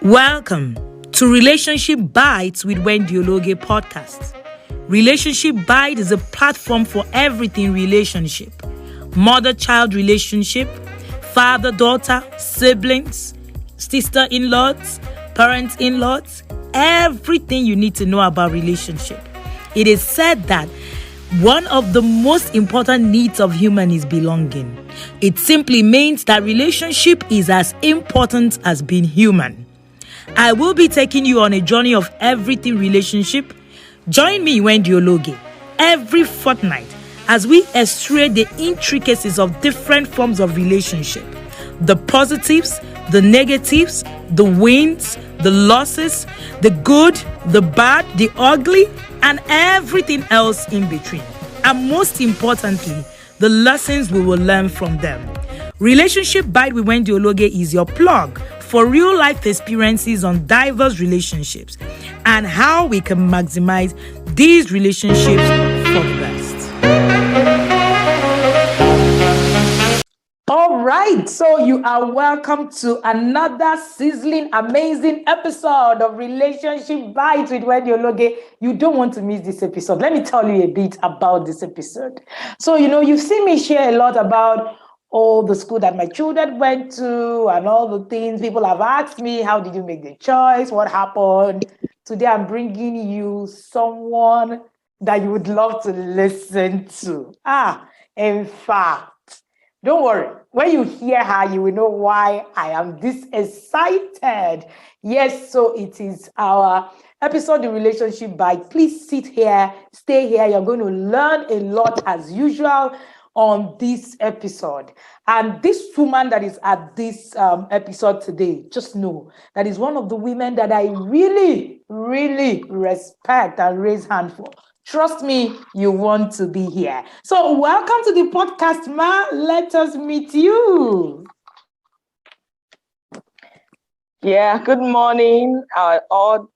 Welcome to Relationship Bites with Wendy Ologe podcast. Relationship Bite is a platform for everything relationship. Mother-child relationship, father-daughter, siblings, sister-in-laws, parents-in-laws, everything you need to know about relationship. It is said that one of the most important needs of human is belonging. It simply means that relationship is as important as being human. I will be taking you on a journey of everything relationship. Join me, Wendy Ologe, every fortnight as we explore the intricacies of different forms of relationship. The positives, the negatives, the wins, the losses, the good, the bad, the ugly, and everything else in between. And most importantly, the lessons we will learn from them. Relationship Bite with Wendy Ologe is your plug for real life experiences on diverse relationships and how we can maximize these relationships for the best. All right, so you are welcome to another sizzling, amazing episode of Relationship Bites with Wendy Ologe. You don't want to miss this episode. Let me tell you a bit about this episode. So, you've seen me share a lot about all the school that my children went to and all the things. People have asked me, how did you make the choice? What happened? Today, I'm bringing you someone that you would love to listen to. In fact, don't worry. When you hear her, you will know why I am this excited. Yes, so it is our episode in Relationship Bite. Please sit here, stay here. You're going to learn a lot as usual on this episode. And this woman that is at this episode today, just know that is one of the women that I really, really respect and raise hand for. Trust me, you want to be here. So welcome to the podcast, Ma. Let us meet you. Yeah, good morning, our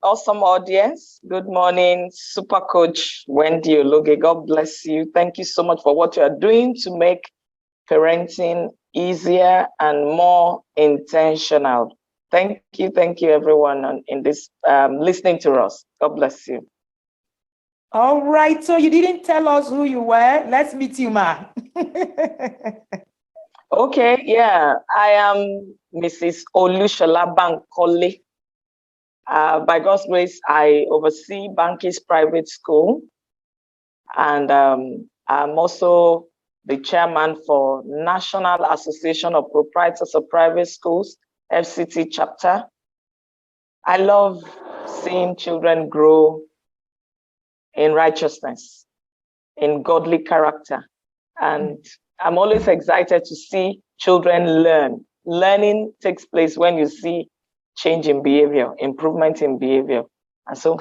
awesome audience. Good morning, Super Coach Wendy Ologe. God bless you. Thank you so much for what you are doing to make parenting easier and more intentional. Thank you, everyone in this listening to us. God bless you. All right, so you didn't tell us who you were. Let's meet you, Ma. Okay, yeah, I am Mrs Olushola Bankole. By God's grace, I oversee Bankys Private School, and I'm also the chairman for National Association of Proprietors of Private Schools, FCT chapter. I love seeing children grow in righteousness, in godly character, and I'm always excited to see children learn. Learning takes place when you see change in behavior, improvement in behavior. And so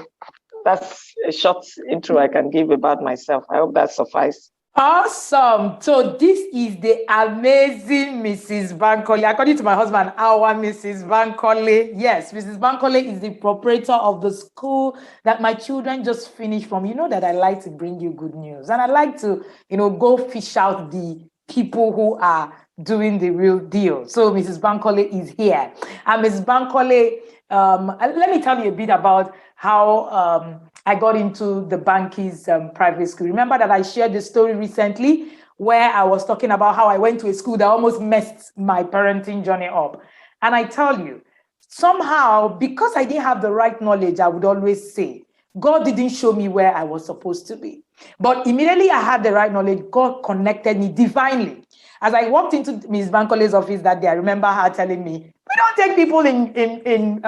that's a short intro I can give about myself. I hope that suffices. Awesome. So this is the amazing Mrs. Bankole. According to my husband, our Mrs. Bankole. Yes, Mrs. Bankole is the proprietor of the school that my children just finished from. You know that I like to bring you good news. And I like to, go fish out the people who are doing the real deal. So Mrs. Bankole is here. And Mrs. Bankole, let me tell you a bit about how I got into the Bankys Private School. Remember that I shared the story recently where I was talking about how I went to a school that almost messed my parenting journey up. And I tell you, somehow, because I didn't have the right knowledge, I would always say, God didn't show me where I was supposed to be. But immediately I had the right knowledge, God connected me divinely. As I walked into Ms. Bankole's office that day, I remember her telling me, we don't take people in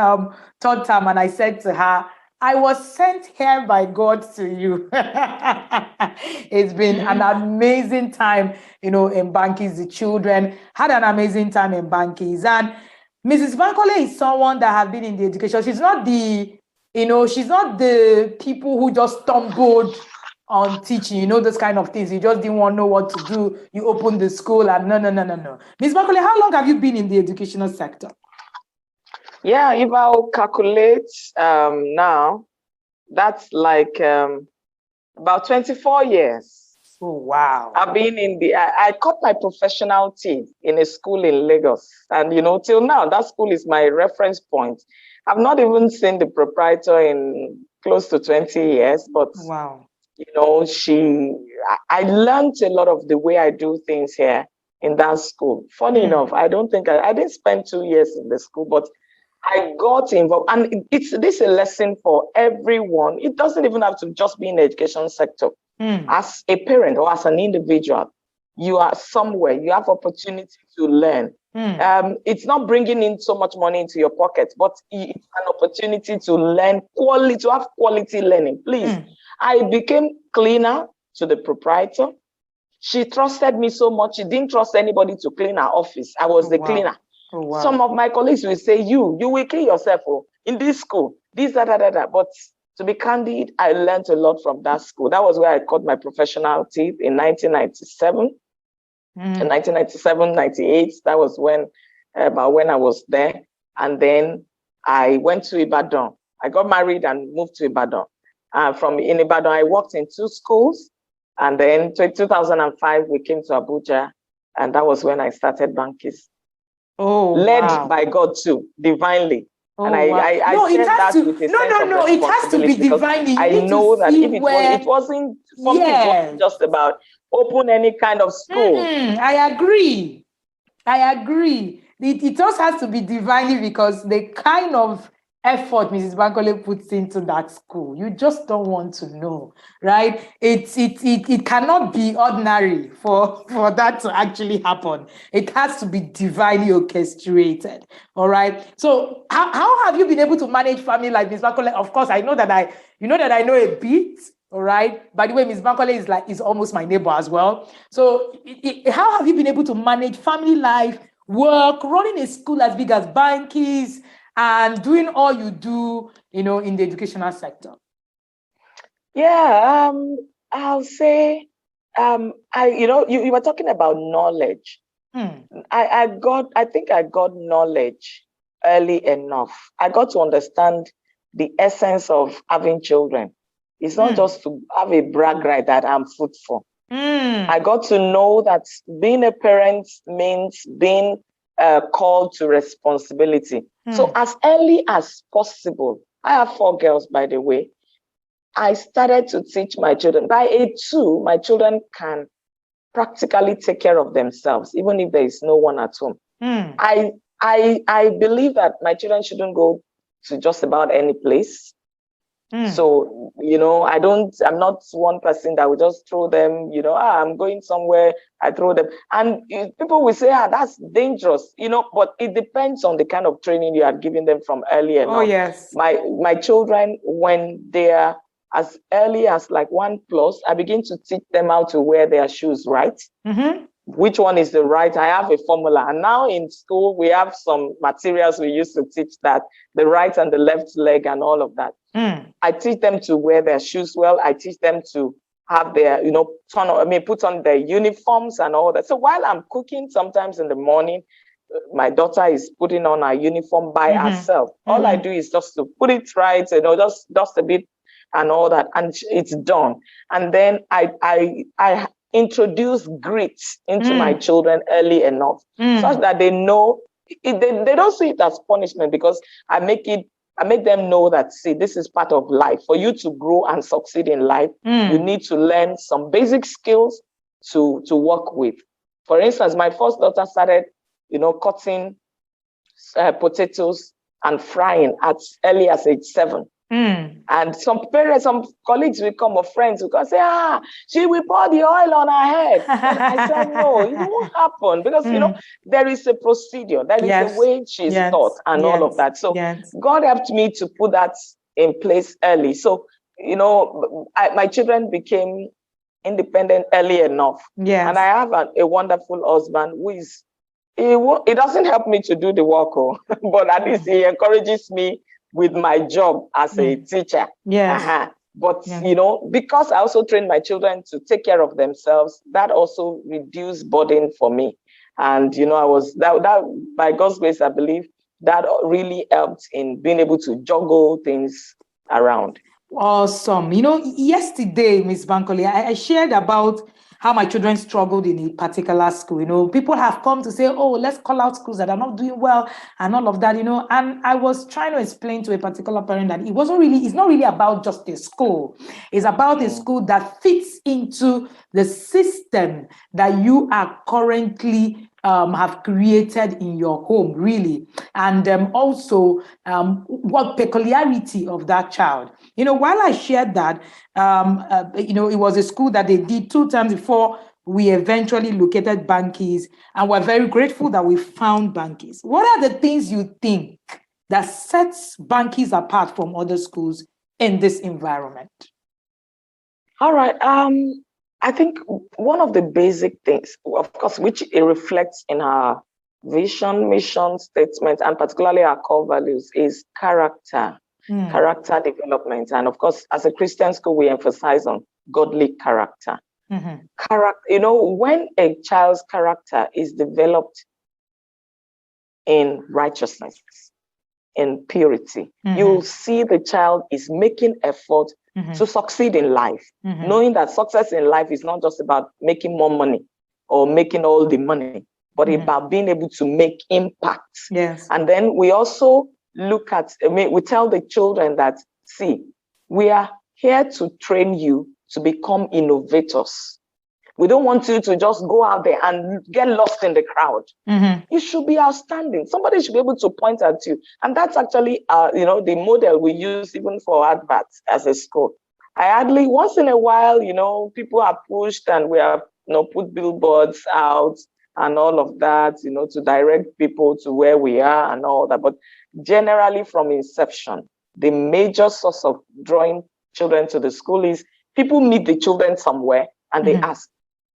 third term. And I said to her, I was sent here by God to you. It's been an amazing time, in Bankys. The children had an amazing time in Bankys. And Mrs. Bankole is someone that has been in the education. She's not she's not the people who just stumbled on teaching, those kind of things. You just didn't want to know what to do. You opened the school and no. Ms. Bankole, how long have you been in the educational sector? Yeah, if I'll calculate now, that's like about 24 years. Oh, wow. I've been I cut my professional teeth in a school in Lagos. And, till now, that school is my reference point. I've not even seen the proprietor in close to 20 years, but Wow. you know, I learned a lot of the way I do things here in that school. Funny enough, I don't think I didn't spend 2 years in the school, but I got involved. And this is a lesson for everyone. It doesn't even have to just be in the education sector. As a parent or as an individual, you are somewhere, you have opportunity to learn. It's not bringing in so much money into your pocket, but it's an opportunity to learn quality, to have quality learning. Please, I became cleaner to the proprietor. She trusted me so much. She didn't trust anybody to clean her office. I was the cleaner. Oh, wow. Some of my colleagues will say, you will clean yourself in this school, this, that. But to be candid, I learned a lot from that school. That was where I cut my professional teeth in 1997. In 1997, 98, that was when I was there. And then I went to Ibadan. I got married and moved to Ibadan. In Ibadan, I worked in 2 schools. And then in 2005, we came to Abuja. And that was when I started Bankys. Oh, led by God too, divinely. Oh, and I said that with a sense of responsibility. It has to be divinely. I know that if it wasn't for me, it wasn't just about open any kind of school. I agree. It just has to be divinely, because the kind of effort Mrs. Bankole puts into that school, you just don't want to know, right? It cannot be ordinary for that to actually happen. It has to be divinely orchestrated. All right. So how have you been able to manage family like Mrs. Bankole? Of course, I know that I know a bit. All right. By the way, Ms. Bankole is almost my neighbor as well. So how have you been able to manage family life, work, running a school as big as Bankys, and doing all you do, in the educational sector? Yeah, I'll say, you were talking about knowledge. I think I got knowledge early enough. I got to understand the essence of having children. It's not just to have a brag right that I'm fruitful. I got to know that being a parent means being called to responsibility. So as early as possible, I have 4 girls, by the way, I started to teach my children. By age 2, my children can practically take care of themselves, even if there is no one at home. I believe that my children shouldn't go to just about any place. So, I'm not one person that will just throw them, I'm going somewhere, I throw them. And people will say, that's dangerous, but it depends on the kind of training you are giving them from early enough. Oh, yes. My children, when they're as early as like 1+, I begin to teach them how to wear their shoes right. Which one is the right? I have a formula. And now in school, we have some materials we used to teach that, the right and the left leg and all of that. I teach them to wear their shoes well. I teach them to have their, put on their uniforms and all that. So while I'm cooking, sometimes in the morning, my daughter is putting on her uniform by herself. All I do is just to put it right, just dust a bit and all that, and it's done. And then I introduce grit into my children early enough, such that they know they don't see it as punishment, because I make them know that, see, this is part of life. For you to grow and succeed in life, you need to learn some basic skills to work with. For instance, my first daughter started, cutting potatoes and frying as early as age 7. And some parents, some colleagues will come, or friends will come say, she will pour the oil on her head. And I said, no, it won't happen, because, there is a procedure, there is a way she's taught and all of that. So God helped me to put that in place early. So, my children became independent early enough. And I have a wonderful husband who is, he doesn't help me to do the work, but at least he encourages me with my job as a teacher. But, because I also train my children to take care of themselves, that also reduced burden for me. And, I was, that by God's grace, I believe that really helped in being able to juggle things around. Awesome. Yesterday, Ms. Bankole, I shared about how my children struggled in a particular school. People have come to say, oh, let's call out schools that are not doing well and all of that, and I was trying to explain to a particular parent that it's not really about just a school. It's about a school that fits into the system that you are currently have created in your home, really, and also what peculiarity of that child. While I shared that, it was a school that they did 2 times before we eventually located Bankys, and we're very grateful that we found Bankys. What are the things you think that sets Bankys apart from other schools in this environment? All right. I think one of the basic things, of course, which it reflects in our vision, mission, statement, and particularly our core values, is character, character development. And of course, as a Christian school, we emphasize on godly character. When a child's character is developed in righteousness, in purity, you'll see the child is making effort to succeed in life, knowing that success in life is not just about making more money or making all the money, but about being able to make impact. Yes. And then we also look at, we tell the children that, see, we are here to train you to become innovators. We don't want you to just go out there and get lost in the crowd. You should be outstanding. Somebody should be able to point at you. And that's actually, the model we use even for adverts as a school. Once in a while, people are pushed and we have, put billboards out and all of that, to direct people to where we are and all that. But generally from inception, the major source of drawing children to the school is people meet the children somewhere and they ask,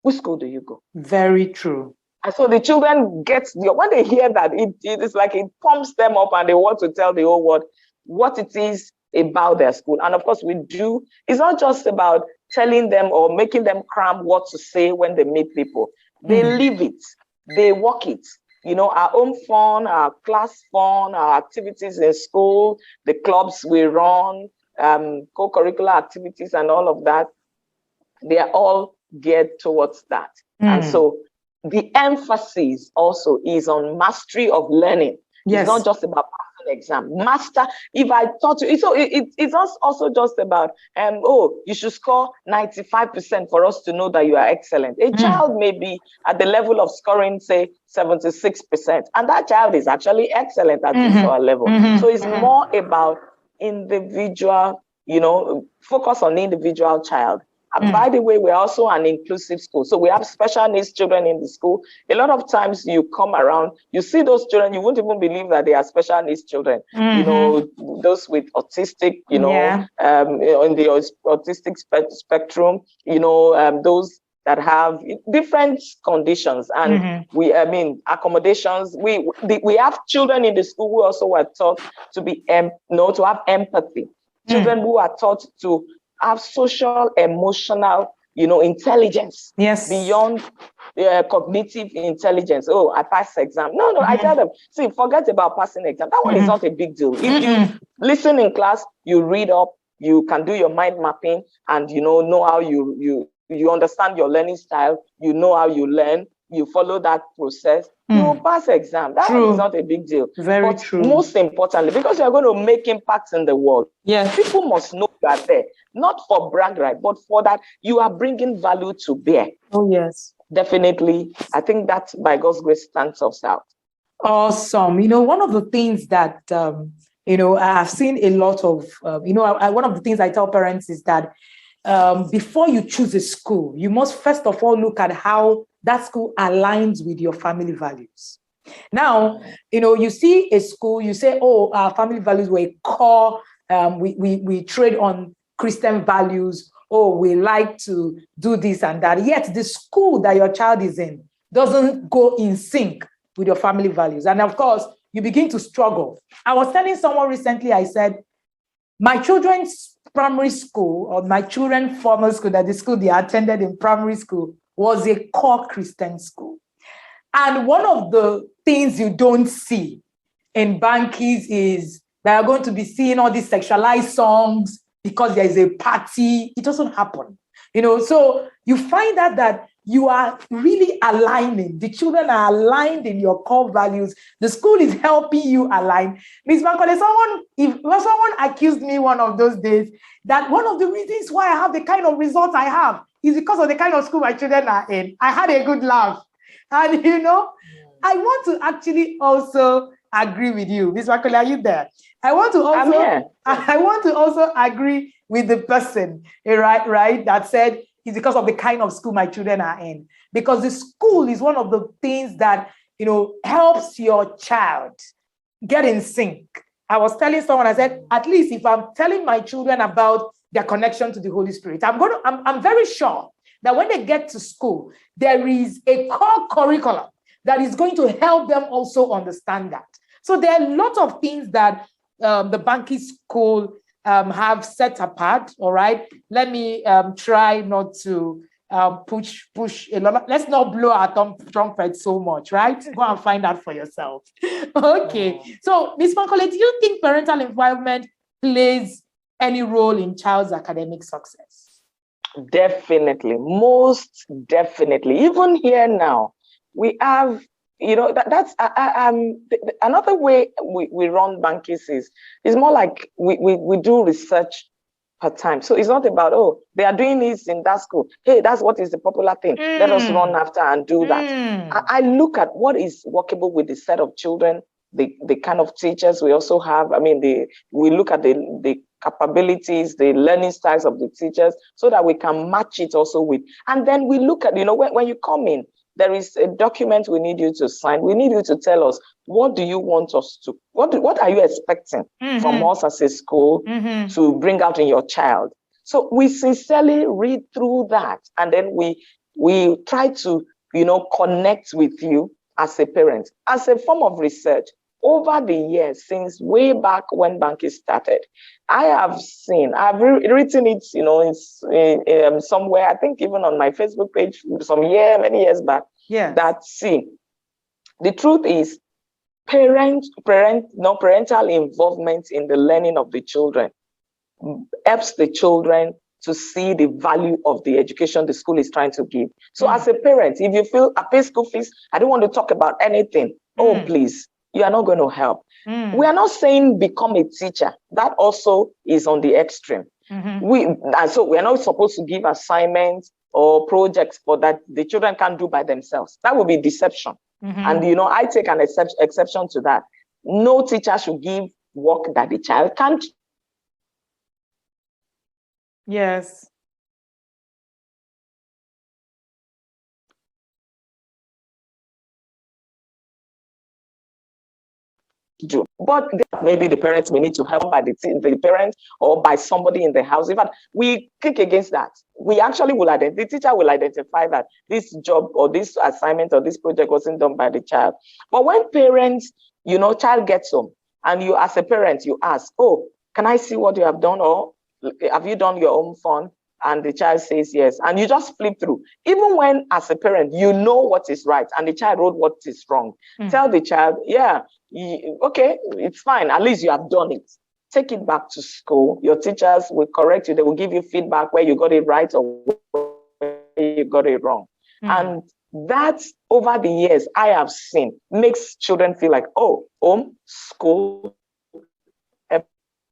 which school do you go? Very true. And so the children when they hear that, it is like it pumps them up and they want to tell the whole world what it is about their school. And of course, it's not just about telling them or making them cram what to say when they meet people. They live it, they walk it. Our own fun, our class fun, our activities in school, the clubs we run, co-curricular activities and all of that, they are all geared towards that. And so the emphasis also is on mastery of learning. Yes. It's not just about passing exam. Master, if I taught you, so it's also just about, you should score 95% for us to know that you are excellent. A child may be at the level of scoring, say, 76%, and that child is actually excellent at this or level. So it's more about individual, focus on the individual child. And by the way, we're also an inclusive school. So we have special needs children in the school. A lot of times you come around, you see those children, you won't even believe that they are special needs children. Those with autistic, in the autistic spectrum, those that have different conditions and accommodations. We have children in the school who also were taught to be, to have empathy. Children who are taught to have social, emotional, intelligence. Yes. Beyond cognitive intelligence. Oh, I passed the exam. No, I tell them, see, forget about passing the exam. That one is not a big deal. If you listen in class, you read up, you can do your mind mapping, and know how you understand your learning style, you know how you learn, you follow that process, you will pass the exam. That one is not a big deal. Very true. Most importantly, because you're going to make impacts in the world, people must know you are there, not for brag right, but for that you are bringing value to bear. Oh, yes. Definitely. I think that by God's grace stands us out. Awesome. One of the things that, I have seen a lot of, one of the things I tell parents is that before you choose a school, you must first of all look at how that school aligns with your family values. Now, you see a school, you say, oh, our family values were a core, we trade on Christian values, oh, we like to do this and that. Yet the school that your child is in doesn't go in sync with your family values. And of course, you begin to struggle. I was telling someone recently, I said, my children's primary school or my children's formal school, that the school they attended in primary school, was a core Christian school. And one of the things you don't see in Bankys is that you're going to be seeing all these sexualized songs because there is a party. It doesn't happen. So you find out that you are really aligning. The children are aligned in your core values. The school is helping you align. Ms. Bankole, someone accused me one of those days that one of the reasons why I have the kind of results I have is because of the kind of school my children are in. I had a good laugh. And, I want to actually also agree with you. Ms. Bankole, are you there? I want to also agree with the person, right, that said, it's because of the kind of school my children are in. Because the school is one of the things that, helps your child get in sync. I was telling someone, I said, at least if I'm telling my children about their connection to the Holy Spirit, I'm very sure that when they get to school, there is a core curriculum that is going to help them also understand that. So there are a lot of things that the Bankys School have set apart. All right, let me try not to push a lot. Let's not blow our trumpet so much, right? Go and find out for yourself. Okay. So, Ms. Bankole, do you think parental involvement plays any role in child's academic success? Definitely, most definitely. Even here now, we have, that's another way we run Bankys is more like we do research per time. So it's not about, they are doing this in that school. Hey, that's what is the popular thing. Let us run after and do that. I look at what is workable with the set of children, the kind of teachers we also have. I mean, we look at the capabilities, the learning styles of the teachers, so that we can match it also with. And then we look at, when you come in, there is a document we need you to sign. We need you to tell us, what do you want us to, what are you expecting from us as a school to bring out in your child? So we sincerely read through that, and then we try to, connect with you as a parent, as a form of research. Over the years, since way back when Bankys started, I have seen, I've written it, it's somewhere, I think even on my Facebook page, many years back, that the truth is, parental involvement in the learning of the children helps the children to see the value of the education the school is trying to give. So as a parent, if you feel I pay school fees, I don't want to talk about anything, please, you are not going to help. We are not saying become a teacher. That also is on the extreme. So we are not supposed to give assignments or projects for that the children can't do by themselves. That would be deception. And, I take an exception to that. No teacher should give work that the child can't. Yes. Do. But maybe the parents may need to help by the parents or by somebody in the house. In fact, we kick against that. We actually will the teacher will identify that this job or this assignment or this project wasn't done by the child. But when parents, child gets home and you as a parent, you ask, can I see what you have done, or have you done your own fun? And the child says yes. And you just flip through. Even when as a parent, you know what is right and the child wrote what is wrong. Tell the child, okay, it's fine. At least you have done it. Take it back to school. Your teachers will correct you. They will give you feedback where you got it right or where you got it wrong. And that over the years I have seen makes children feel like, home, school,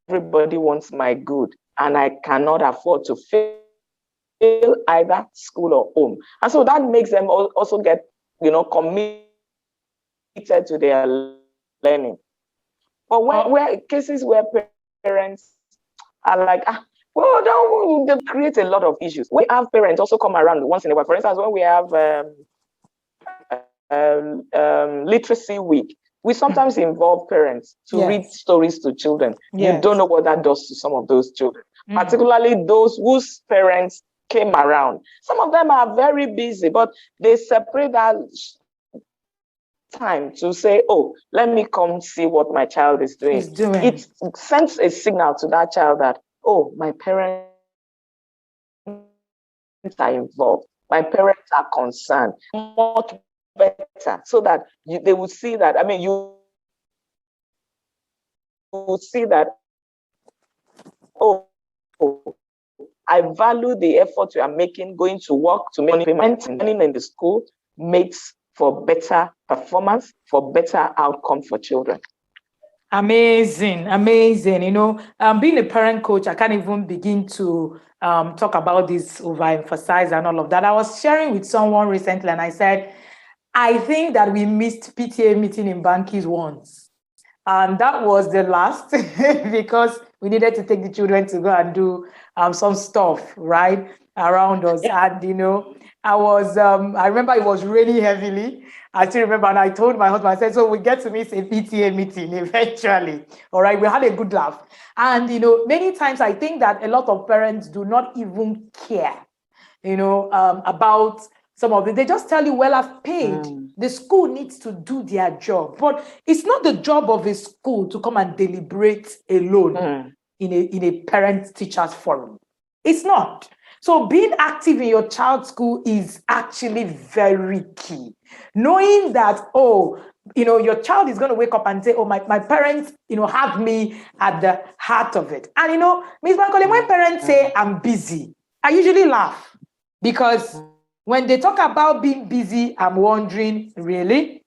everybody wants my good. And I cannot afford to fail either school or home. And so that makes them also get, committed to their learning. But where cases where parents are like, they create a lot of issues. We have parents also come around once in a while. For instance, when we have literacy week, we sometimes involve parents to read stories to children. You don't know what that does to some of those children, particularly those whose parents came around. Some of them are very busy, but they separate that time to say, let me come see what my child is doing. It sends a signal to that child that, my parents are involved. My parents are concerned. Much better, so that they will see that. I mean, you will see that. I value the effort you are making, going to work to make payments, learning in the school makes for better performance, for better outcome for children. Amazing, amazing. Being a parent coach, I can't even begin to talk about this, overemphasize and all of that. I was sharing with someone recently and I said, I think that we missed PTA meeting in Bankys once. And that was the last because we needed to take the children to go and do some stuff, right, around us. Yeah. And, I remember it was really heavily. I still remember, and I told my husband, I said, so we get to miss a PTA meeting eventually. All right, we had a good laugh. And, many times I think that a lot of parents do not even care, about some of it. They just tell you, well, I've paid. The school needs to do their job. But it's not the job of a school to come and deliberate alone in a parent-teachers forum. It's not. So being active in your child's school is actually very key. Knowing that, your child is going to wake up and say, my parents, have me at the heart of it. And, Ms. Bankole, when parents say I'm busy, I usually laugh because when they talk about being busy, I'm wondering, really?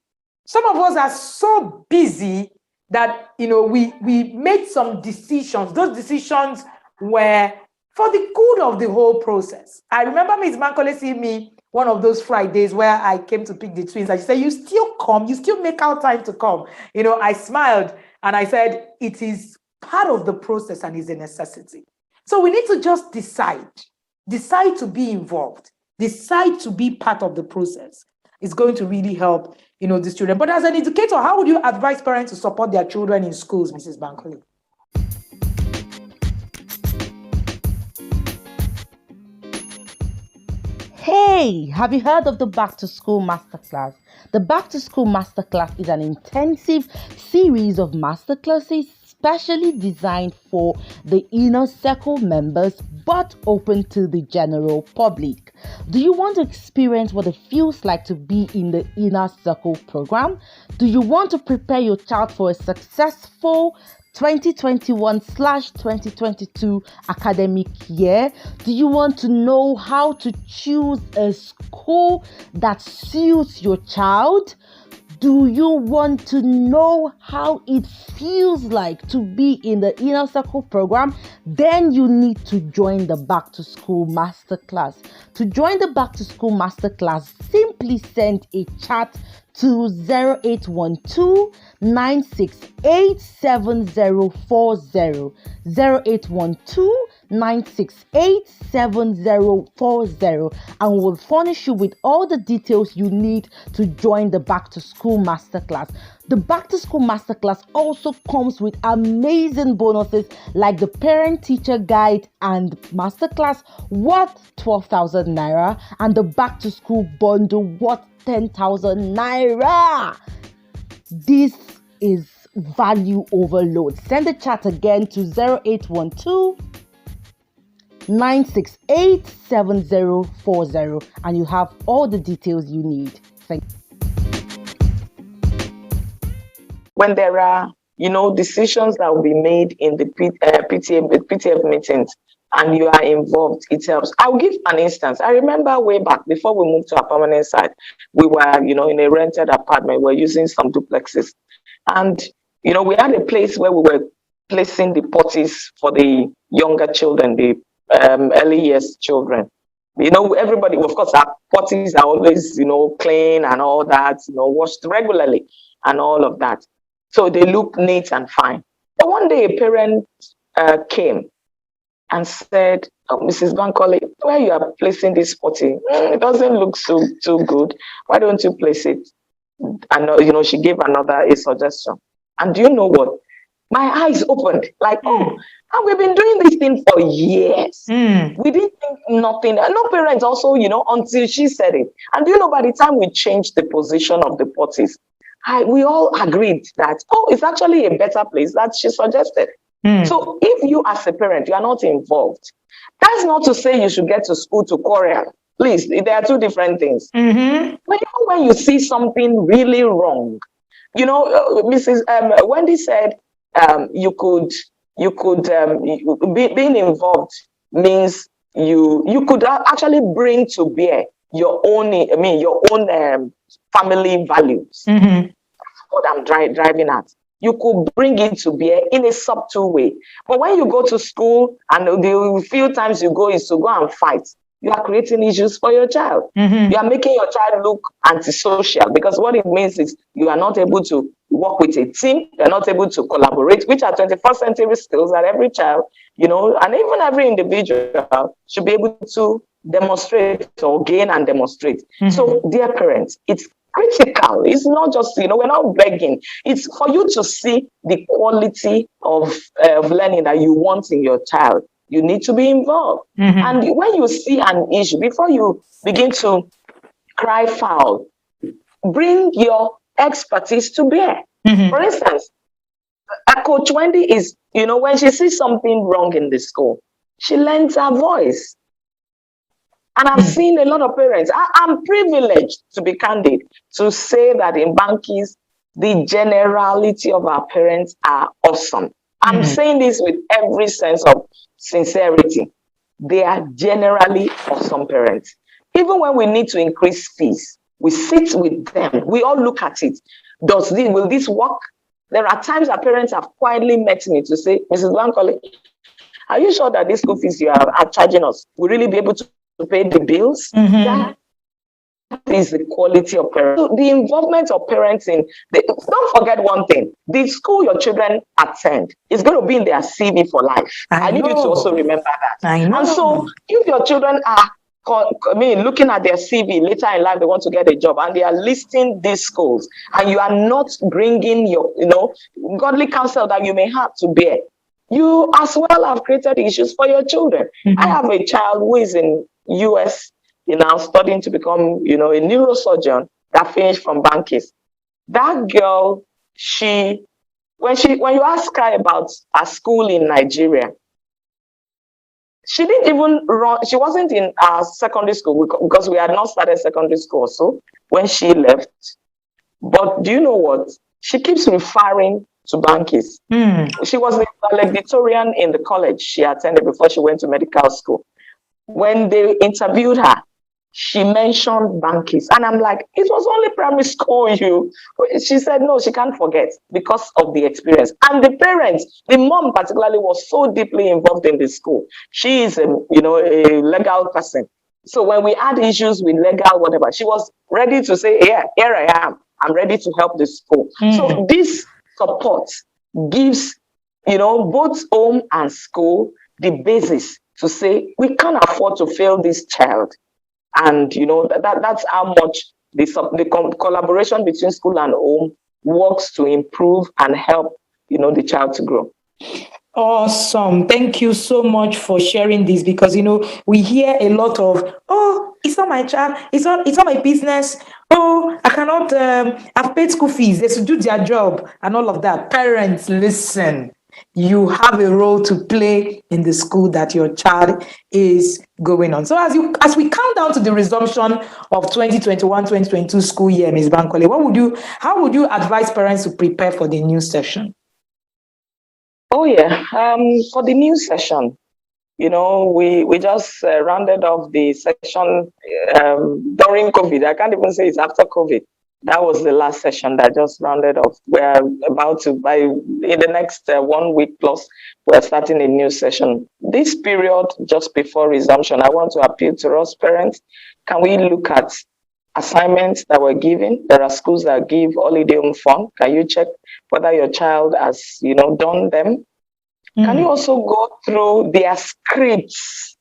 Some of us are so busy that, we made some decisions. Those decisions were for the good of the whole process. I remember Ms. Bankole seeing me one of those Fridays where I came to pick the twins. And she said, you still come, you still make out time to come. I smiled and I said, it is part of the process and is a necessity. So we need to just decide to be involved, decide to be part of the process. It's going to really help, these children. But as an educator, how would you advise parents to support their children in schools, Mrs. Bankole? Hey, have you heard of the Back to School Masterclass? The Back to School Masterclass is an intensive series of masterclasses specially designed for the inner circle members but open to the general public. Do you want to experience what it feels like to be in the inner circle program? Do you want to prepare your child for a successful 2021/2022 academic year? Do you want to know how to choose a school that suits your child? Do you want to know how it feels like to be in the Inner Circle program? Then you need to join the Back to School Masterclass. To join the Back to School Masterclass, simply send a chat to 0812 968 7040 0812 968 7040 and we'll furnish you with all the details you need to join the Back to School Masterclass. The Back to School Masterclass also comes with amazing bonuses like the Parent Teacher Guide and Masterclass worth 12,000 Naira and the Back to School Bundle worth 10,000 Naira. This is value overload. Send the chat again to 0812 968 7040 and you have all the details you need. Thank you. When there are, decisions that will be made in the PTF meetings and you are involved, it helps. I'll give an instance. I remember way back before we moved to a permanent site, we were, in a rented apartment. We were using some duplexes. And, we had a place where we were placing the potties for the younger children, the early years children. Everybody, of course, our potties are always, clean and all that, washed regularly and all of that. So they look neat and fine. But one day a parent came and said, Mrs. Bankole, where you are placing this potty, it doesn't look too good. Why don't you place it? And, she gave a suggestion. And do you know what? My eyes opened like, and we've been doing this thing for years. We didn't think nothing. No parents also, until she said it. And do you know, by the time we changed the position of the potties, we all agreed that, it's actually a better place that she suggested. So if you as a parent, you are not involved, that's not to say you should get to school to quarrel. Please, there are two different things. But even when you see something really wrong, Mrs. Wendy said, being involved means you could actually bring to bear your own, your own family values. What I'm driving at. You could bring it to bear in a subtle way. But when you go to school and the few times you go is to go and fight, you are creating issues for your child. You are making your child look antisocial, because what it means is you are not able to work with a team, you're not able to collaborate, which are 21st century skills that every child, and even every individual should be able to demonstrate or gain and demonstrate. So, dear parents, it's critical. It's not just, we're not begging. It's for you to see the quality of learning that you want in your child. You need to be involved. And when you see an issue, before you begin to cry foul, bring your expertise to bear. For instance, Coach Wendy is, when she sees something wrong in the school, she lends her voice. And I've seen a lot of parents. I'm privileged, to be candid, to say that in Bankys, the generality of our parents are awesome. I'm saying this with every sense of sincerity. They are generally awesome parents. Even when we need to increase fees, we sit with them. We all look at it. Will this work? There are times that parents have quietly met me to say, Mrs. Bankole, are you sure that these school fees you are charging us will really be able to pay the bills? That is the quality of parents. So the involvement of parents don't forget one thing: the school your children attend is going to be in their CV for life. I need you to also remember that. And so if your children are looking at their CV later in life, they want to get a job, and they are listing these schools, and you are not bringing your godly counsel that you may have to bear, you as well have created issues for your children. I have a child who is in US, studying to become, a neurosurgeon, that finished from Bankys. That girl, when you ask her about her school in Nigeria, she didn't even she wasn't in our secondary school, because we had not started secondary school so when she left. But do you know what? She keeps referring to Bankys. She was the valedictorian in the college she attended before she went to medical school. When they interviewed her, she mentioned Bankys. And I'm like, it was only primary school. She said, no, she can't forget because of the experience. And the parents, the mom particularly, was so deeply involved in the school. She is a legal person. So when we had issues with legal, whatever, she was ready to say, yeah, here I am. I'm ready to help the school. So this support gives, both home and school the basis to say, we can't afford to fail this child. And, that's how much the collaboration between school and home works to improve and help, the child to grow. Awesome. Thank you so much for sharing this, because, we hear a lot of, oh, it's not my child. It's not my business. Oh, I cannot, I've paid school fees. They should do their job and all of that. Parents, listen. You have a role to play in the school that your child is going on. So as we count down to the resumption of 2021-2022 school year, Ms. Bankole, how would you advise parents to prepare for the new session? Oh yeah, for the new session, we just rounded off the session during COVID. I can't even say it's after COVID. That was the last session that just rounded off. We're about to, in the next 1 week plus, we're starting a new session. This period, just before resumption, I want to appeal to us parents. Can we look at assignments that were given? There are schools that give holiday home fun. Can you check whether your child has, done them? Can you also go through their scripts?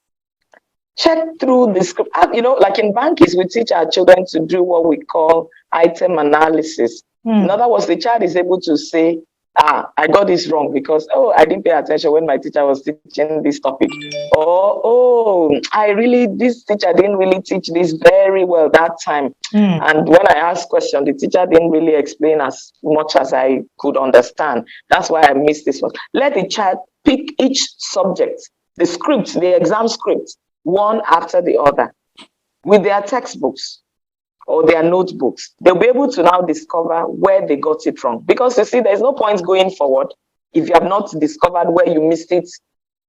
Check through the script. Like in Bankys, we teach our children to do what we call item analysis. In other words, the child is able to say, I got this wrong because, I didn't pay attention when my teacher was teaching this topic. Or, this teacher didn't really teach this very well that time. And when I asked questions, the teacher didn't really explain as much as I could understand. That's why I missed this one. Let the child pick each subject, the script, the exam script, one after the other, with their textbooks or their notebooks. They'll be able to now discover where they got it wrong. Because you see, there's no point going forward if you have not discovered where you missed it,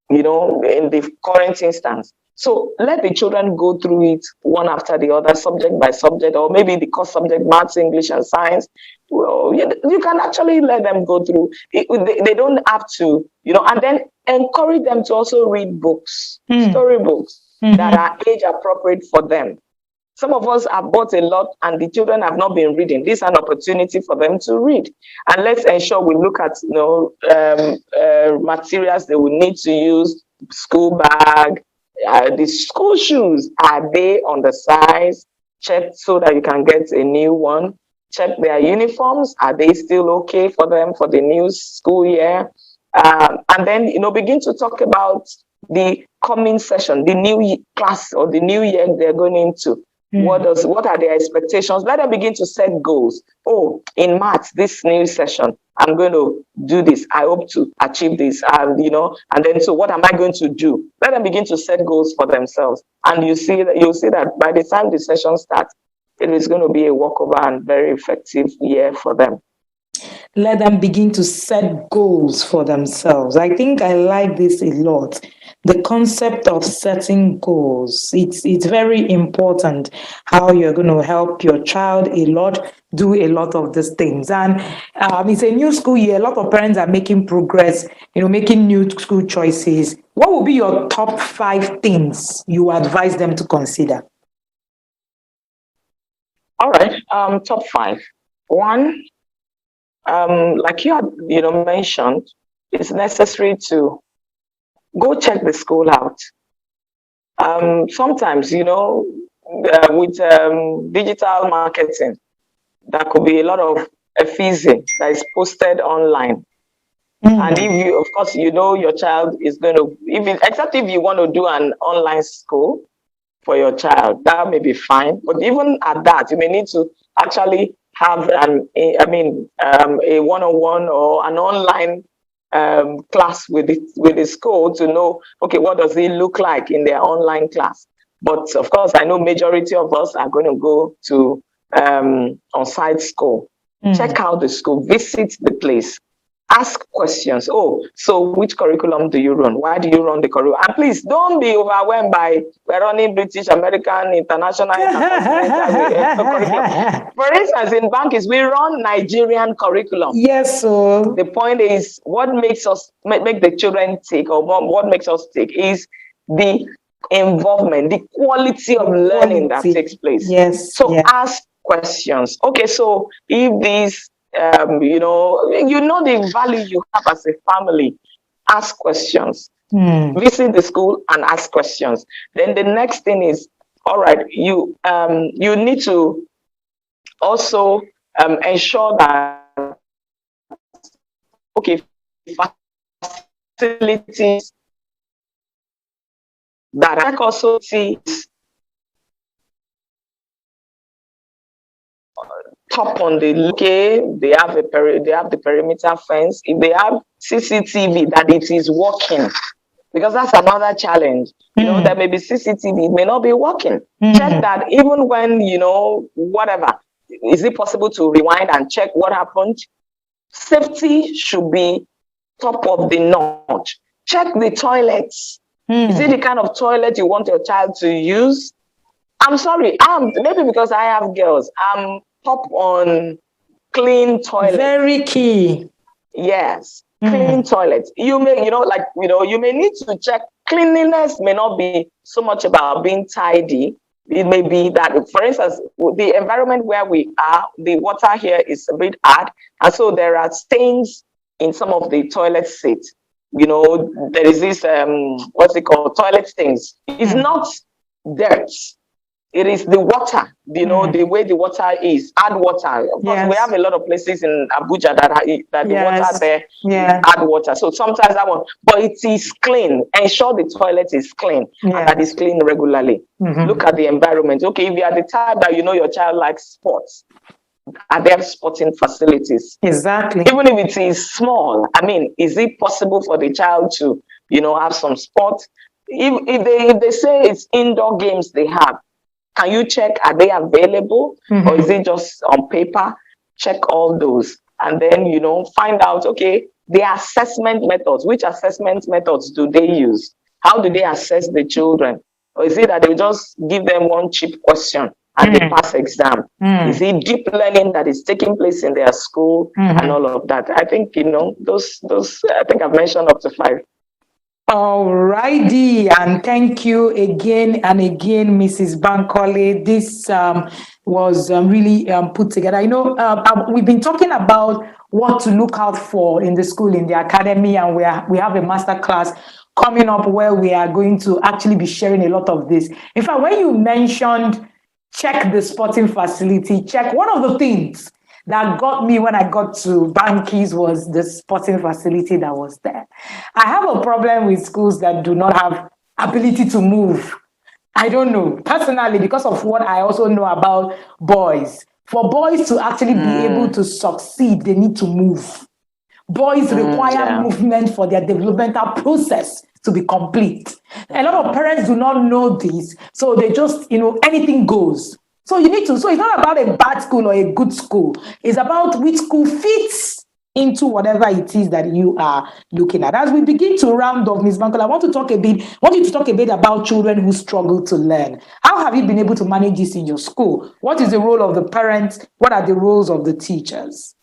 in the current instance. So let the children go through it one after the other, subject by subject, or maybe the course subject, maths, English, and science. Well, you can actually let them go through it. They don't have to, and then encourage them to also read books, storybooks that are age appropriate for them. Some of us have bought a lot and the children have not been reading. This is an opportunity for them to read. And let's ensure we look at materials they will need to use, school bag, the school shoes. Are they on the size? Check so that you can get a new one. Check their uniforms. Are they still okay for them for the new school year? And then, begin to talk about the coming session, the new class or the new year they're going into. What are their expectations? Let them begin to set goals. Oh, in March, this new session, I'm going to do this. I hope to achieve this. And then so what am I going to do? Let them begin to set goals for themselves. And you'll see that by the time the session starts, it is going to be a walkover and very effective year for them. Let them begin to set goals for themselves. I think I like this a lot. The concept of setting goals. It's very important how you're going to help your child do a lot of these things. And it's a new school year. A lot of parents are making progress, making new school choices. What will be your top 5 things you advise them to consider? All right. Top 5. 1, like you had mentioned, it's necessary to go check the school out. Sometimes, with digital marketing, there could be a lot of effigy that is posted online. And if you, of course, your child is going to, except if you want to do an online school for your child, that may be fine. But even at that, you may need to actually have a one-on-one or an online class with the school to know, okay, what does it look like in their online class? But of course, I know majority of us are going to go to on-site school. Check out the school, visit the place, ask questions. Oh, so which curriculum do you run? Why do you run the curriculum? And please don't be overwhelmed by we're running British, American, international, curriculum. For instance, in Bankys, we run Nigerian curriculum. Yes, so the point is what makes us make the children tick, or what makes us tick, is the involvement, the quality of learning that takes place. Yes. So ask questions. Okay, so if these the value you have as a family, ask questions. Visit the school and ask questions. Then the next thing is, all right, you need to also ensure that, okay, facilities that I also see top on the they have the perimeter fence. If they have CCTV, that it is working, because that's another challenge. There may be CCTV, it may not be working. Check that even when whatever, is it possible to rewind and check what happened? Safety should be top of the notch. Check the toilets. Is it the kind of toilet you want your child to use? I'm sorry, maybe because I have girls, I'm top on clean toilets. Very key. Yes, clean toilets. You may, you may need to check. Cleanliness may not be so much about being tidy. It may be that, for instance, the environment where we are, the water here is a bit hard, and so there are stains in some of the toilet seats. There is this what's it called, toilet stains. It's not dirt. It is the water, the way the water is, hard water. Of course, we have a lot of places in Abuja that the water there is hard water. So sometimes that one, but it is clean. Ensure the toilet is clean and that is clean regularly. Look at the environment. Okay, if you are the type that your child likes sports, are there sporting facilities? Exactly. Even if it is small, is it possible for the child to, have some sports? If they say it's indoor games they have, can you check, are they available? Or is it just on paper? Check all those. And then, find out, okay, the assessment methods. Which assessment methods do they use? How do they assess the children? Or is it that they just give them one cheap question and they pass exam? Is it deep learning that is taking place in their school and all of that? I think, those, I think I've mentioned up to 5. All righty, and thank you again and again, Mrs. Bankole. This was really put together. We've been talking about what to look out for in the school, in the academy, and we have a master class coming up where we are going to actually be sharing a lot of this. In fact, when you mentioned check the sporting facility, one of the things that got me when I got to Bankys was the sporting facility that was there. I have a problem with schools that do not have ability to move. I don't know, personally, because of what I also know about boys. For boys to actually be able to succeed, they need to move. Boys require movement for their developmental process to be complete. A lot of parents do not know this, so they just, anything goes. So it's not about a bad school or a good school. It's about which school fits into whatever it is that you are looking at. As we begin to round off, Ms. Bankole, I want you to talk a bit about children who struggle to learn. How have you been able to manage this in your school? What is the role of the parents? What are the roles of the teachers?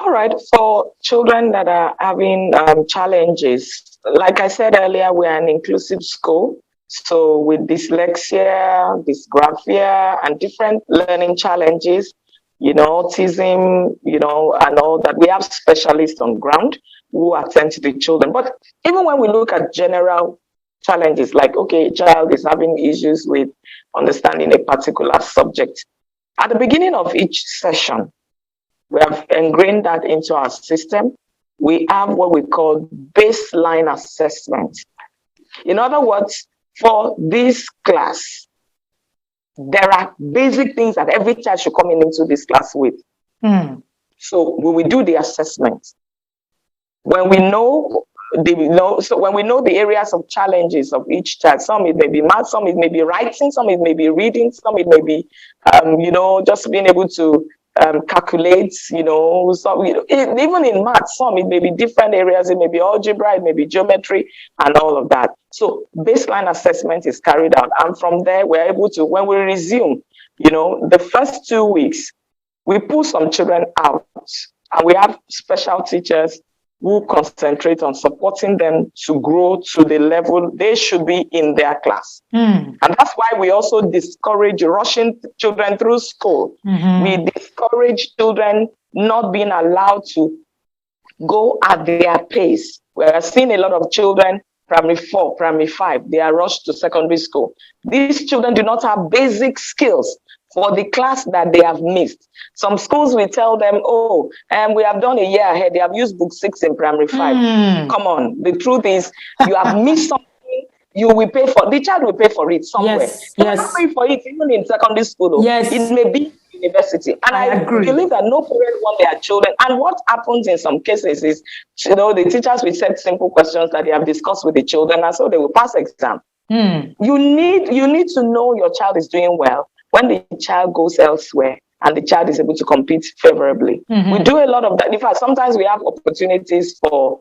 All right, for children that are having challenges, like I said earlier, we are an inclusive school. So with dyslexia, dysgraphia, and different learning challenges, autism, and all that, we have specialists on ground who attend to the children. But even when we look at general challenges, like, okay, a child is having issues with understanding a particular subject, at the beginning of each session, we have ingrained that into our system. We have what we call baseline assessment. In other words, for this class, there are basic things that every child should come into this class with. So when we do the assessment, when we know when we know the areas of challenges of each child, some it may be math, some it may be writing, some it may be reading, some it may be, just being able to calculate, even in math, some it may be different areas, it may be algebra, it may be geometry, and all of that. So baseline assessment is carried out, and from there we're able to, when we resume, the first 2 weeks, we pull some children out, and we have special teachers who concentrate on supporting them to grow to the level they should be in their class. And that's why we also discourage rushing children through school. We discourage children not being allowed to go at their pace. We're seeing a lot of children, primary 4, primary 5, they are rushed to secondary school. These children do not have basic skills for the class that they have missed. Some schools will tell them, we have done a year ahead. They have used book 6 in primary 5. Come on. The truth is, you have missed something, you will pay for, the child will pay for it somewhere. Yes. Not pay for it, even in secondary school. Yes. It may be university. And I agree. Believe that no parent wants their children. And what happens in some cases is, the teachers will set simple questions that they have discussed with the children, and so they will pass exam. You need to know your child is doing well when the child goes elsewhere and the child is able to compete favorably. We do a lot of that. In fact, sometimes we have opportunities for,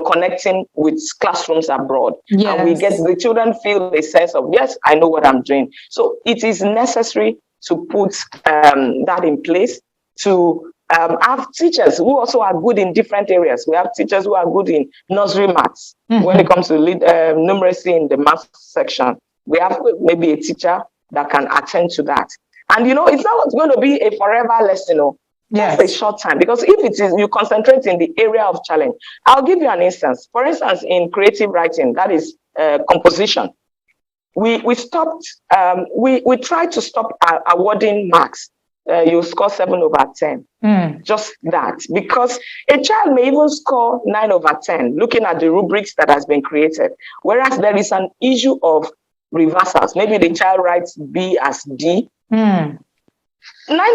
connecting with classrooms abroad. And we get the children feel a sense of, yes, I know what I'm doing. So it is necessary to put that in place, to have teachers who also are good in different areas. We have teachers who are good in nursery maths. When it comes to numeracy in the math section, we have maybe a teacher that can attend to that. And it's not going to be a forever lesson. That's a short time, because if it is, you concentrate in the area of challenge. I'll give you an instance. For instance, in creative writing, that is composition. We stopped. We tried to stop awarding marks. You score 7 over 10. Just that, because a child may even score 9 over 10, looking at the rubrics that has been created. Whereas there is an issue of reversals. Maybe the child writes B as D. 9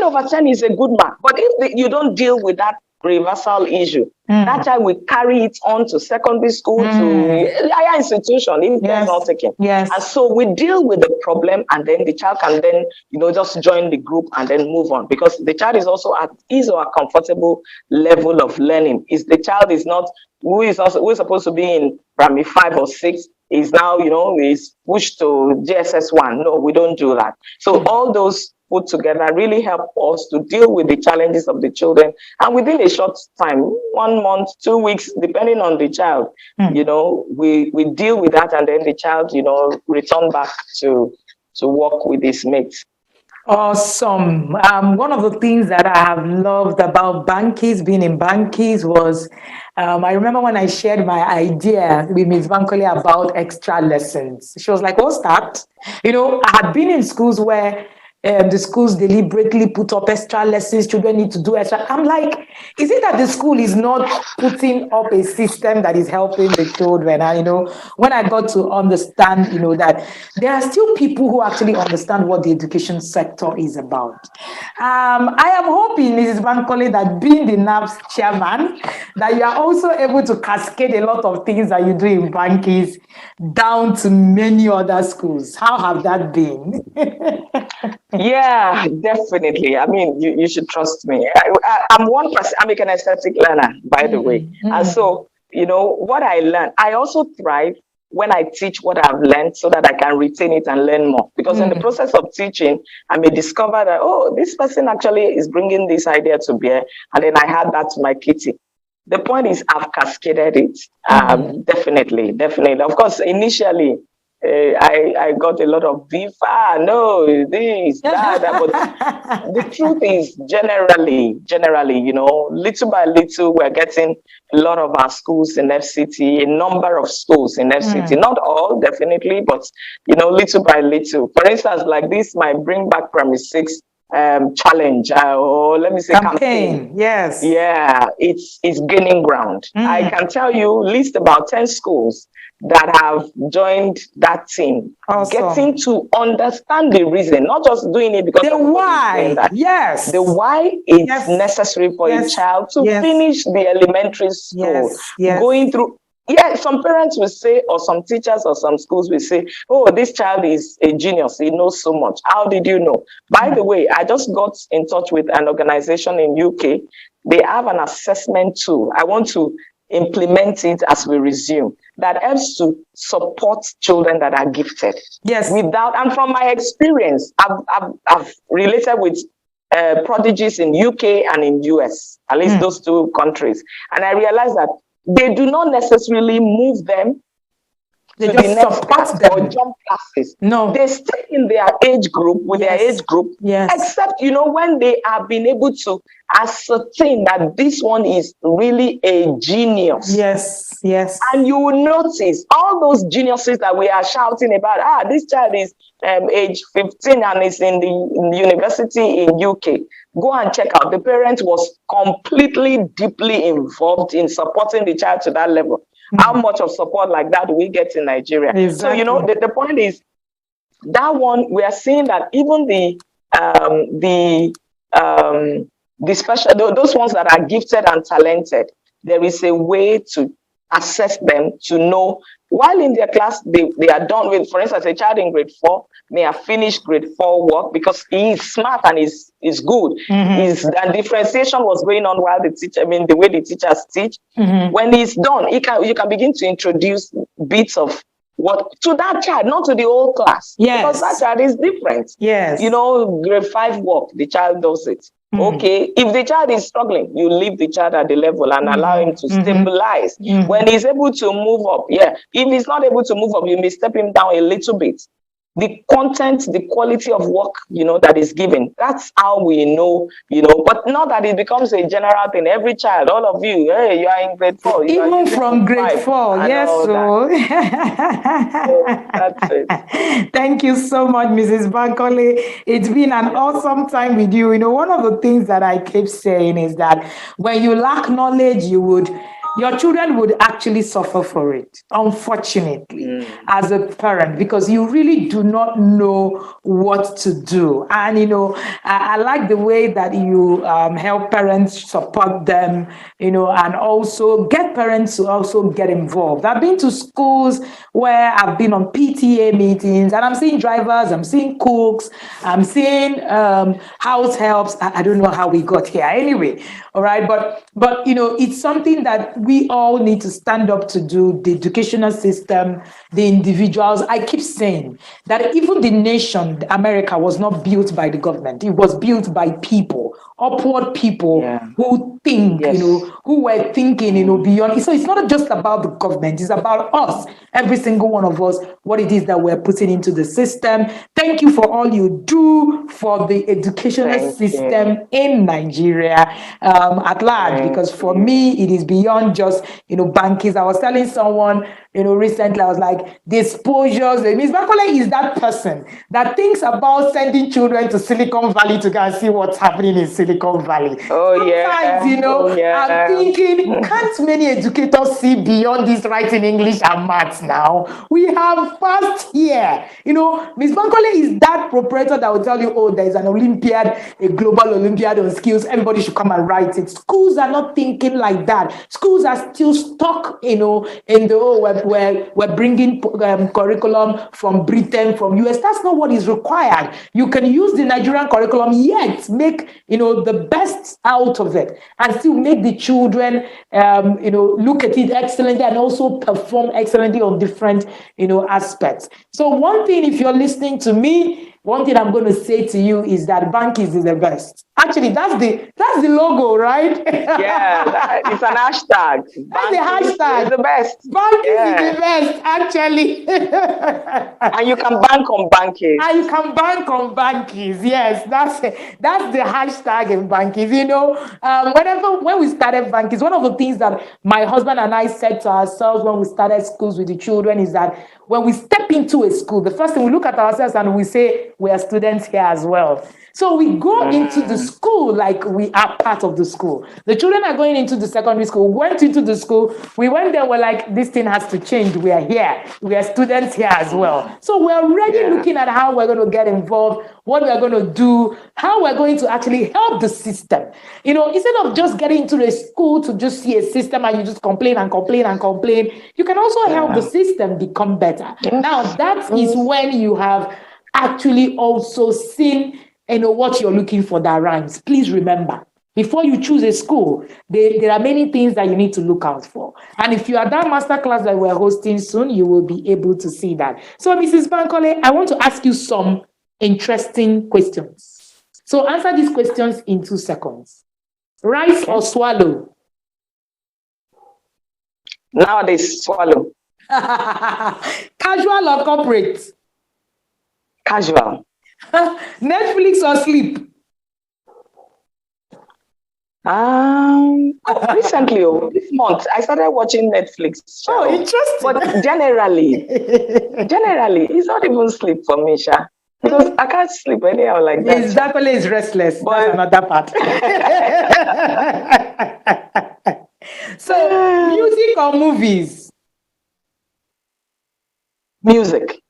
over 10 is a good mark, but if you don't deal with that reversal issue. That child will carry it on to secondary school, to higher institution if care is not taken. Yes. And so we deal with the problem, and then the child can then, just join the group and then move on, because the child is also at his or a comfortable level of learning. Is the child is not who is supposed to be in primary 5 or 6 is now, is pushed to GSS1. No, we don't do that. So all those put together really help us to deal with the challenges of the children. And within a short time, 1 month, 2 weeks, depending on the child, we deal with that, and then the child, return back to work with his mates. Awesome. One of the things that I have loved about Bankys, being in Bankys, was I remember when I shared my idea with Ms. Bankole about extra lessons. She was like, "What's that?" I had been in schools where the schools deliberately put up extra lessons. Children need to do extra. I'm like, is it that the school is not putting up a system that is helping the children? And when I got to understand, that there are still people who actually understand what the education sector is about. I am hoping, Mrs. Bankole, that being the NAPS chairman, that you are also able to cascade a lot of things that you do in Bankys down to many other schools. How have that been? Yeah, definitely. I mean, you should trust me. I'm one person. I'm a kinesthetic learner, by the way. And so, what I learn, I also thrive when I teach what I've learned so that I can retain it and learn more. Because in the process of teaching, I may discover that, this person actually is bringing this idea to bear. And then I had that to my kitty. The point is, I've cascaded it. Definitely. Of course, initially, I got a lot of beef. No, this, that. But the truth is, generally, little by little, we're getting a lot of our schools in FCT, a number of schools in FCT, not all, definitely, but, little by little. For instance, like this, my Bring Back Primary 6 challenge, or let me say campaign. Yes. Yeah, it's gaining ground. I can tell you, at least about 10 schools that have joined that team, getting to understand the reason, not just doing it because the why. Yes, the why is necessary for a child to finish the elementary school. Going through. Yeah, some parents will say, or some teachers or some schools will say, this child is a genius. He knows so much. How did you know? By the way, I just got in touch with an organization in UK. They have an assessment tool. I want to implement it as we resume, that helps to support children that are gifted. Yes. And from my experience, I've related with prodigies in UK and in US, at least those two countries. And I realized that they do not necessarily move them to the next class or jump classes. No. They stay in their age group, with their age group, except, when they have been able to ascertain that this one is really a genius. Yes. And you will notice all those geniuses that we are shouting about, this child is age 15 and is in the university in UK. Go and check out. The parent was completely, deeply involved in supporting the child to that level. How much of support like that do we get in Nigeria? Exactly. So, the point is, that one, we are seeing that even the special, those ones that are gifted and talented, there is a way to assess them to know, while in their class, they are done with, for instance, a child in grade 4 may have finished grade 4 work because he is smart and is good. And differentiation was going on while the way the teachers teach. When he's done, you can begin to introduce bits of what to that child, not to the whole class. Yes. Because that child is different. Yes. Grade 5 work, the child does it. Okay, if the child is struggling, you leave the child at the level and allow him to stabilize. When he's able to move up, if he's not able to move up, you may step him down a little bit. The content, the quality of work, that is given, that's how we know, but not that it becomes a general thing. Every child, all of you, hey, you are in grade 4. Even from grade 4, yes. So that's it. Thank you so much, Mrs. Bankole. It's been an awesome time with you. One of the things that I keep saying is that when you lack knowledge, you would your children would actually suffer for it, unfortunately, as a parent, because you really do not know what to do. And, I like the way that you help parents, support them, and also get parents to also get involved. I've been to schools where I've been on PTA meetings, and I'm seeing drivers, I'm seeing cooks, I'm seeing house helps. I don't know how we got here anyway. All right. But it's something that we all need to stand up to do. The educational system, the individuals. I keep saying that even the nation, America, was not built by the government. It was built by people, upward people who think, who were thinking, beyond. So it's not just about the government. It's about us, every single one of us, what it is that we're putting into the system. Thank you for all you do for the educational system in Nigeria at large, because for me, it is beyond just, Bankys. I was telling someone, recently, I was like, the exposures. Ms. Bankole is that person that thinks about sending children to Silicon Valley to go and see what's happening in Silicon Valley. Sometimes, I'm thinking, can't many educators see beyond this writing English and maths now? We have passed here. Ms. Bankole is that proprietor that will tell you, oh, there's an Olympiad, a global Olympiad on skills. Everybody should come and write it. Schools are not thinking like that. Schools are still stuck, in the we're bringing curriculum from Britain, from US. That's not what is required. You can use the Nigerian curriculum, yet make the best out of it, and still make the children look at it excellently and also perform excellently on different aspects. So one thing, if you're listening to me, one thing I'm going to say to you is that Bankys is the best. Actually, that's the logo, right? Yeah, it's an hashtag. That's the hashtag. Is the best. Bankys is the best, actually. And you can bank on Bankys. And you can bank on Bankys. Yes, that's the hashtag in Bankys. When we started Bankys, one of the things that my husband and I said to ourselves when we started schools with the children is that when we step into a school, the first thing we look at ourselves and we say, we are students here as well. So we go into the school like we are part of the school. The children are going into the secondary school. We went into the school. We went there. We're like, this thing has to change. We are here. We are students here as well. So we're already looking at how we're going to get involved, what we're going to do, how we're going to actually help the system. Instead of just getting into the school to just see a system and you just complain and complain and complain, you can also help the system become better. Now, that is when you have actually also seen what you're looking for that rhymes. Please remember, before you choose a school, there are many things that you need to look out for. And if you are that masterclass that we're hosting soon, you will be able to see that. So, Mrs. Bankole, I want to ask you some interesting questions. So answer these questions in 2 seconds. Rice or swallow? Nowadays, swallow. Casual or corporate? Casual. Netflix or sleep? Recently, this month, I started watching Netflix. Oh, interesting. But generally, it's not even sleep for me, Sha. Because I can't sleep anyhow like that. Miss Bankole is restless. But that's another part. So, music or movies? Music.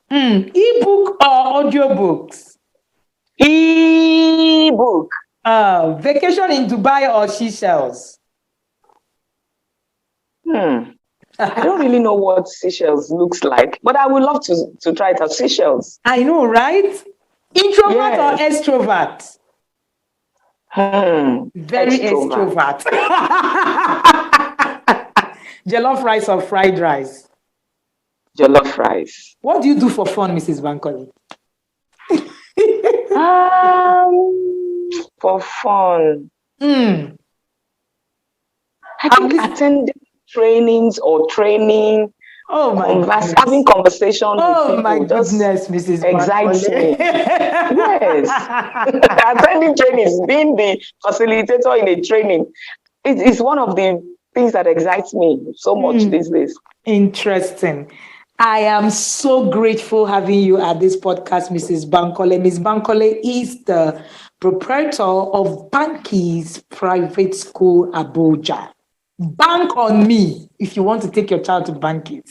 E-book or audiobooks? E-book. Vacation in Dubai or Seychelles? I don't really know what Seychelles looks like, but I would love to try it at Seychelles. I know, right? Introvert or extrovert? Very extrovert. Jollof rice or fried rice? Jollof rice. What do you do for fun, Mrs. Bankole? For fun. I think attending trainings or training. Oh my goodness. Having conversations with people. Oh my goodness, Mrs. Excites me. Yes. Attending trainings, being the facilitator in a training, it is one of the things that excites me so much these days. Interesting. I am so grateful having you at this podcast, Mrs. Bankole. Ms. Bankole is the proprietor of Bankys Private School Abuja. bank on me if you want to take your child to Bankys.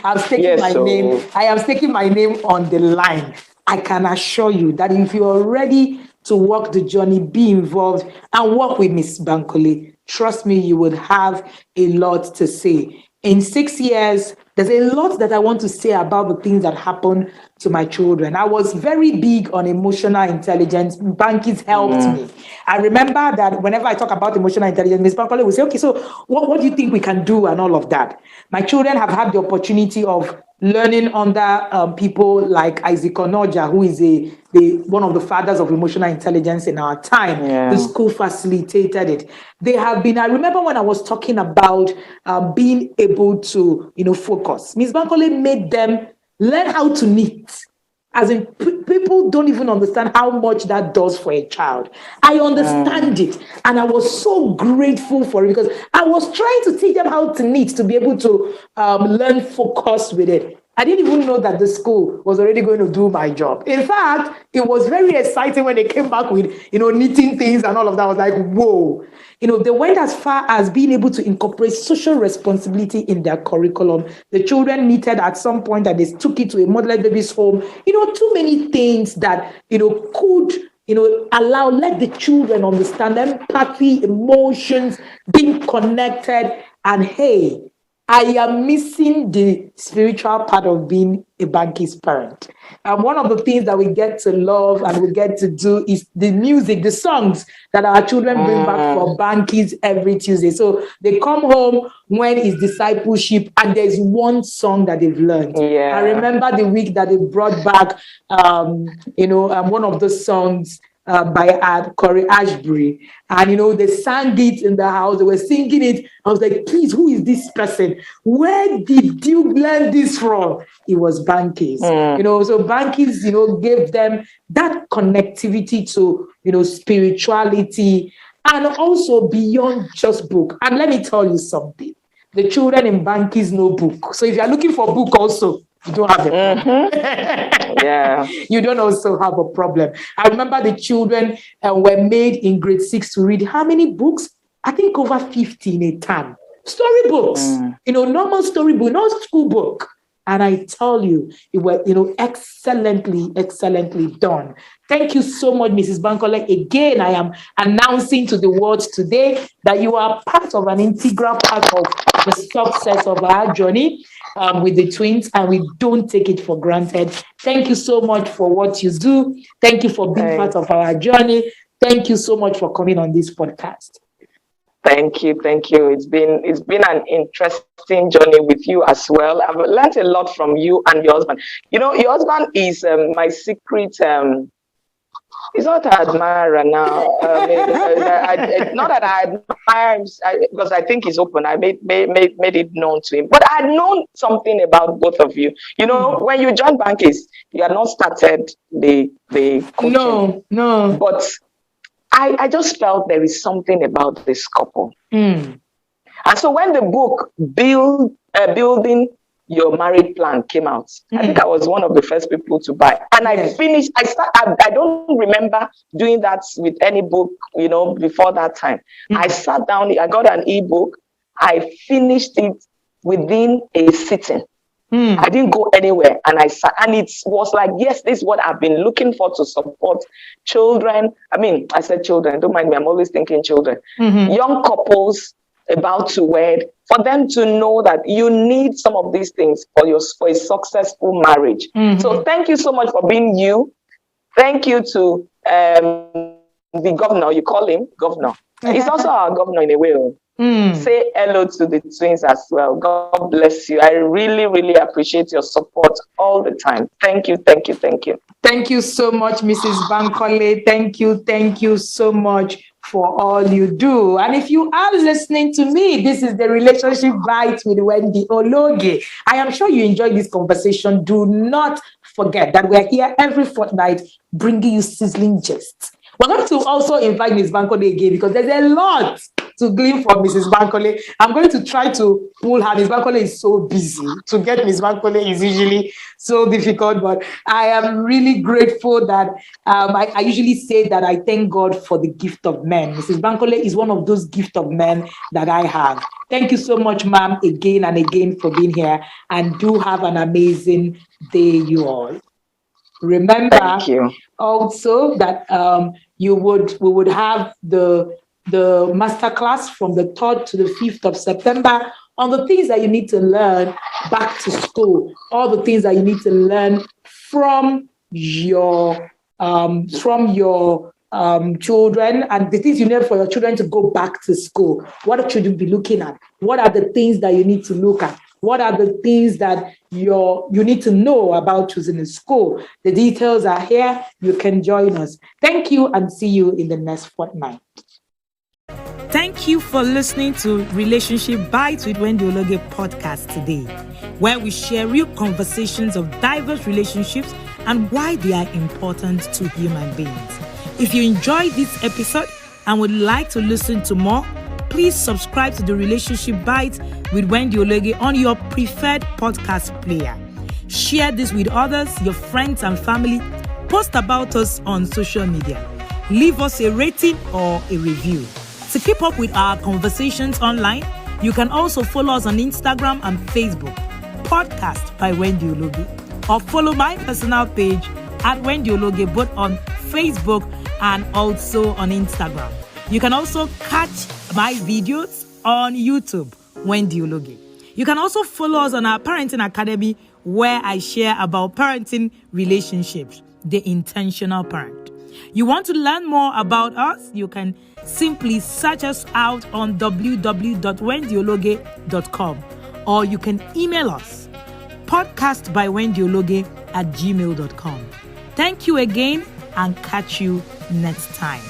I'm staking my name. I am staking my name on the line. I can assure you that if you are ready to walk the journey, be involved, and work with Miss Bankole, trust me, you would have a lot to say. In 6 years, there's a lot that I want to say about the things that happen to my children. I was very big on emotional intelligence. Bankys helped me. I remember that whenever I talk about emotional intelligence, Ms. Bankole will say, okay, so what do you think we can do and all of that? My children have had the opportunity of learning under people like Isaac Onoja, who is one of the fathers of emotional intelligence in our time. The school facilitated it. They have been, I remember when I was talking about being able to, focus. Ms. Bankole made them learn how to knit. As in, people don't even understand how much that does for a child. I understand it. And I was so grateful for it because I was trying to teach them how to knit to be able to learn focus with it. I didn't even know that the school was already going to do my job. In fact, it was very exciting when they came back with, knitting things and all of that. I was like, whoa. They went as far as being able to incorporate social responsibility in their curriculum. The children knitted at some point that they took it to a motherless baby's home. Too many things that, could let the children understand empathy, emotions, being connected. And hey, I am missing the spiritual part of being a Bankys parent. And one of the things that we get to love and we get to do is the music, the songs that our children bring back for Bankys every Tuesday. So they come home when it's discipleship and there's one song that they've learned. I remember the week that they brought back, one of the songs by Corey Ashbury, and they sang it in the house. They were singing it. I was like, please, who is this person? Where did you learn this from? It was Bankys. So Bankys, gave them that connectivity to spirituality and also beyond just book. And let me tell you something. The children in Bankys know book. So if you're looking for book also, you don't have a problem. You don't also have a problem. I remember the children were made in grade 6 to read how many books? I think over 50 in a term. Storybooks, normal storybook, not school book. And I tell you, it was, excellently done. Thank you so much, Mrs. Bankole. Again, I am announcing to the world today that you are part of an integral part of the success of our journey with the twins, and we don't take it for granted. Thank you so much for what you do. Thank you for being part of our journey. Thank you so much for coming on this podcast. Thank you. It's been an interesting journey with you as well. I've learned a lot from you and your husband. Your husband is my secret. He's not an admirer now. Not that I admire him, because I think he's open. I made it known to him. But I had known something about both of you. When you joined Bankys, you had not started the coaching. No. But I just felt there is something about this couple. And so when the book Building Your Married Plan came out, I think I was one of the first people to buy. And I finished, I don't remember doing that with any book, before that time. I sat down, I got an ebook, I finished it within a sitting. I didn't go anywhere, and I sat, and it was like, yes, this is what I've been looking for to support children. I said children, don't mind me, I'm always thinking children. Young couples about to wed, for them to know that you need some of these things for a successful marriage. So thank you so much for being you. Thank you to the governor, you call him governor. He's also our governor in a way. Say hello to the twins as well. God bless you. I really, really appreciate your support all the time. Thank you. Thank you so much, Mrs. Bankole. Thank you so much for all you do. And if you are listening to me, this is the Relationship Bite with Wendy Ologe. I am sure you enjoyed this conversation. Do not forget that we're here every fortnight bringing you sizzling gists. We're going to also invite Ms. Bankole again because there's a lot to glean from Mrs. Bankole. I'm going to try to pull her. Mrs. Bankole is so busy. To get Mrs. Bankole is usually so difficult, but I am really grateful that I usually say that I thank God for the gift of men. Mrs. Bankole is one of those gift of men that I have. Thank you so much, ma'am, again and again for being here, and do have an amazing day, you all. Remember also that we would have the masterclass from the 3rd to the 5th of September on the things that you need to learn back to school, all the things that you need to learn from your children, and the things you need for your children to go back to school. What should you be looking at? What are the things that you need to look at? What are the things that you need to know about choosing a school? The details are here. You can join us. Thank you, and see you in the next fortnight. Thank you for listening to Relationship Bites with Wendy Ologe podcast today, where we share real conversations of diverse relationships and why they are important to human beings. If you enjoyed this episode and would like to listen to more, please subscribe to the Relationship Bites with Wendy Ologe on your preferred podcast player. Share this with others, your friends and family. Post about us on social media. Leave us a rating or a review. To keep up with our conversations online, you can also follow us on Instagram and Facebook, Podcast by Wendy Ologe, or follow my personal page at Wendy Ologe, both on Facebook and also on Instagram. You can also catch my videos on YouTube, Wendy Ologe. You can also follow us on our Parenting Academy, where I share about parenting relationships, the intentional parent. You want to learn more about us? You can simply search us out on www.wendyologe.com, or you can email us, podcastbywendyologe@gmail.com. Thank you again, and catch you next time.